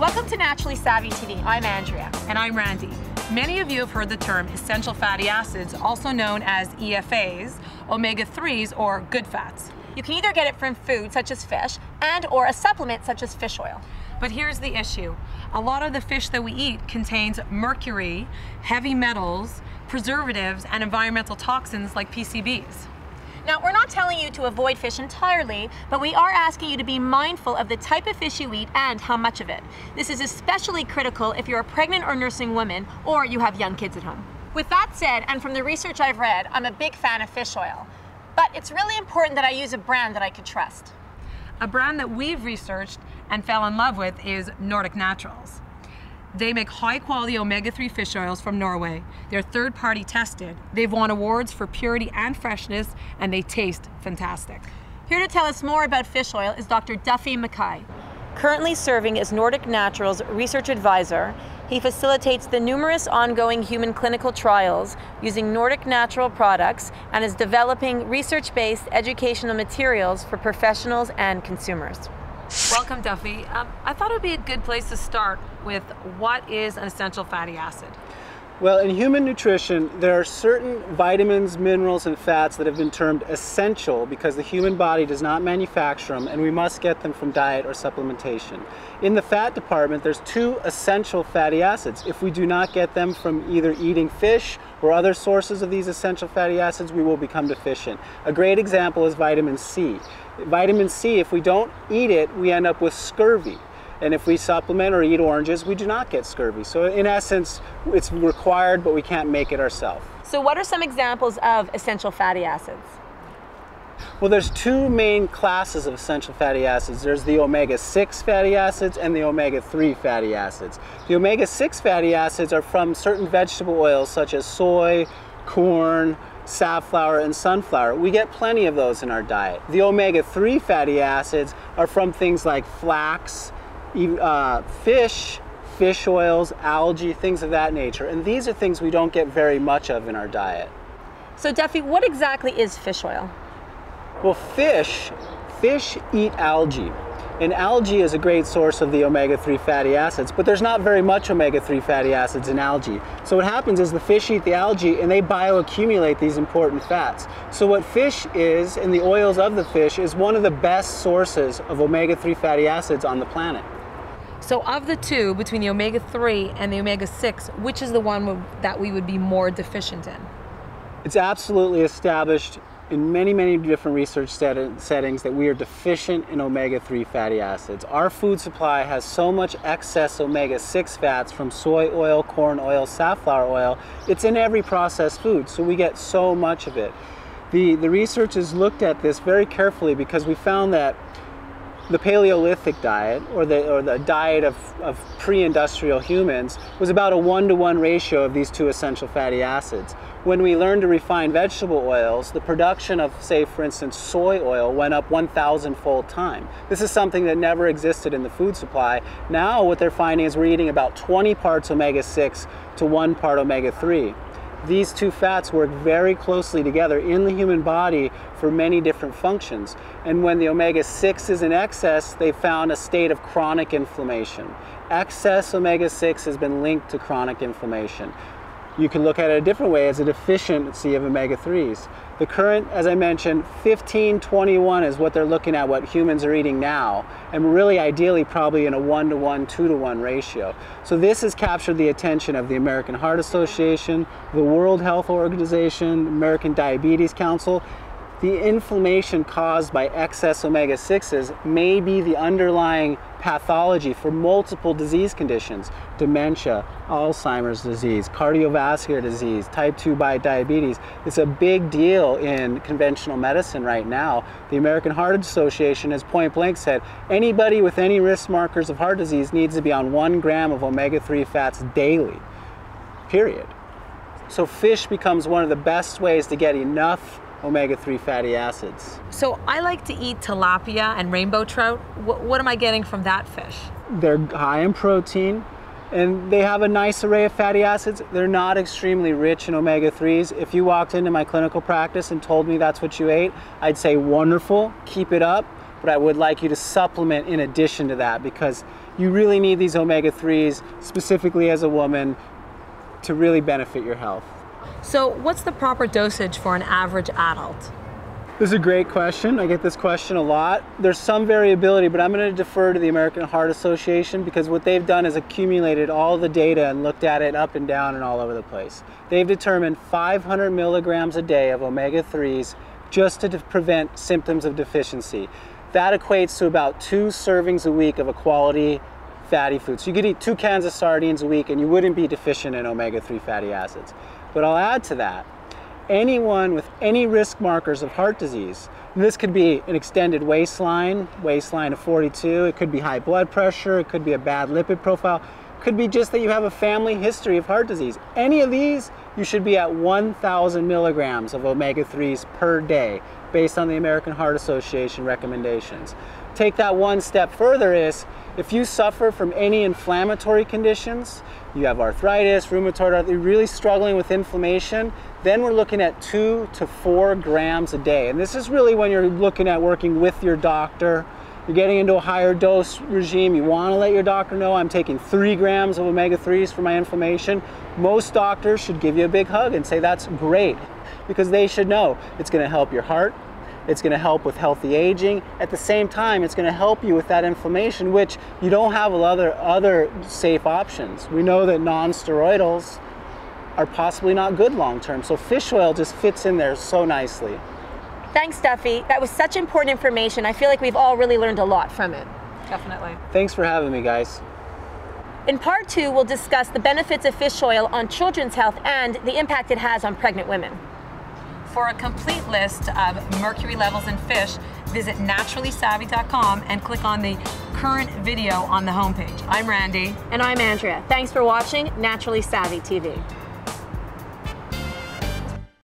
Welcome to Naturally Savvy TV. I'm Andrea. And I'm Randy. Many of you have heard the term essential fatty acids, also known as EFAs, omega-3s, or good fats. You can either get it from food, such as fish, and/or a supplement, such as fish oil. But here's the issue. A lot of the fish that we eat contains mercury, heavy metals, preservatives, and environmental toxins like PCBs. Now, we're not telling you to avoid fish entirely, but we are asking you to be mindful of the type of fish you eat and how much of it. This is especially critical if you're a pregnant or nursing woman or you have young kids at home. With that said, and from the research I've read, I'm a big fan of fish oil. But it's really important that I use a brand that I could trust. A brand that we've researched and fell in love with is Nordic Naturals. They make high-quality omega-3 fish oils from Norway. They're third-party tested. They've won awards for purity and freshness, and they taste fantastic. Here to tell us more about fish oil is Dr. Duffy MacKay. Currently serving as Nordic Naturals Research Advisor, he facilitates the numerous ongoing human clinical trials using Nordic natural products and is developing research-based educational materials for professionals and consumers. Welcome, Duffy. I thought it would be a good place to start with what is an essential fatty acid? Well, in human nutrition, there are certain vitamins, minerals, and fats that have been termed essential because the human body does not manufacture them and we must get them from diet or supplementation. In the fat department, there's two essential fatty acids. If we do not get them from either eating fish or other sources of these essential fatty acids, we will become deficient. A great example is vitamin C. Vitamin C, if we don't eat it, we end up with scurvy. And if we supplement or eat oranges, we do not get scurvy. So in essence, it's required, but we can't make it ourselves. So what are some examples of essential fatty acids? Well, there's two main classes of essential fatty acids. There's the omega-6 fatty acids and the omega-3 fatty acids. The omega-6 fatty acids are from certain vegetable oils such as soy, corn, safflower, and sunflower. We get plenty of those in our diet. The omega-3 fatty acids are from things like flax, fish oils, algae, things of that nature. And these are things we don't get very much of in our diet. So Duffy, what exactly is fish oil? Well, fish eat algae. And algae is a great source of the omega-3 fatty acids, but there's not very much omega-3 fatty acids in algae. So what happens is the fish eat the algae and they bioaccumulate these important fats. So what fish is, and the oils of the fish, is one of the best sources of omega-3 fatty acids on the planet. So of the two, between the omega-3 and the omega-6, which is the one that we would be more deficient in? It's absolutely established in many, many different research settings that we are deficient in omega-3 fatty acids. Our food supply has so much excess omega-6 fats from soy oil, corn oil, safflower oil. It's in every processed food, so we get so much of it. The researchers looked at this very carefully because we found that the Paleolithic diet, or the diet of pre-industrial humans, was about a 1-to-1 ratio of these two essential fatty acids. When we learned to refine vegetable oils, the production of, say, for instance, soy oil went up 1,000-fold time. This is something that never existed in the food supply. Now what they're finding is we're eating about 20 parts omega-6 to 1 part omega-3. These two fats work very closely together in the human body for many different functions. And when the omega-6 is in excess, they found a state of chronic inflammation. Excess omega-6 has been linked to chronic inflammation. You can look at it a different way as a deficiency of omega-3s. The current, as I mentioned, 15-21 is what they're looking at, what humans are eating now, and really ideally probably in a 1-to-1, 2-to-1 ratio. So this has captured the attention of the American Heart Association, the World Health Organization, American Diabetes Council. The inflammation caused by excess omega-6s may be the underlying pathology for multiple disease conditions: dementia, Alzheimer's disease, cardiovascular disease, type 2 diabetes. It's a big deal in conventional medicine right now. The American Heart Association has point blank said anybody with any risk markers of heart disease needs to be on 1 gram of omega-3 fats daily, period. So fish becomes one of the best ways to get enough omega-3 fatty acids. So I like to eat tilapia and rainbow trout. What am I getting from that fish? They're high in protein and they have a nice array of fatty acids. They're not extremely rich in omega-3s. If you walked into my clinical practice and told me that's what you ate, I'd say wonderful, keep it up, but I would like you to supplement in addition to that, because you really need these omega-3s, specifically as a woman, to really benefit your health. So what's the proper dosage for an average adult? This is a great question. I get this question a lot. There's some variability, but I'm going to defer to the American Heart Association because what they've done is accumulated all the data and looked at it up and down and all over the place. They've determined 500 milligrams a day of omega-3s just to prevent symptoms of deficiency. That equates to about 2 servings a week of a quality fatty food. So you could eat 2 cans of sardines a week and you wouldn't be deficient in omega-3 fatty acids. But I'll add to that, anyone with any risk markers of heart disease, and this could be an extended waistline of 42, it could be high blood pressure, it could be a bad lipid profile, it could be just that you have a family history of heart disease. Any of these, you should be at 1,000 milligrams of omega-3s per day, based on the American Heart Association recommendations. Take that one step further is, if you suffer from any inflammatory conditions, you have arthritis, rheumatoid arthritis, you're really struggling with inflammation, then we're looking at 2 to 4 grams a day. And this is really when you're looking at working with your doctor. You're getting into a higher dose regime. You want to let your doctor know, I'm taking 3 grams of omega-3s for my inflammation. Most doctors should give you a big hug and say, that's great, because they should know it's going to help your heart. It's going to help with healthy aging. At the same time, it's going to help you with that inflammation, which you don't have other safe options. We know that non-steroidals are possibly not good long-term, so fish oil just fits in there so nicely. Thanks, Duffy. That was such important information. I feel like we've all really learned a lot from it. Definitely. Thanks for having me, guys. In part 2, we'll discuss the benefits of fish oil on children's health and the impact it has on pregnant women. For a complete list of mercury levels in fish, visit naturallysavvy.com and click on the current video on the homepage. I'm Randy. And I'm Andrea. Thanks for watching Naturally Savvy TV.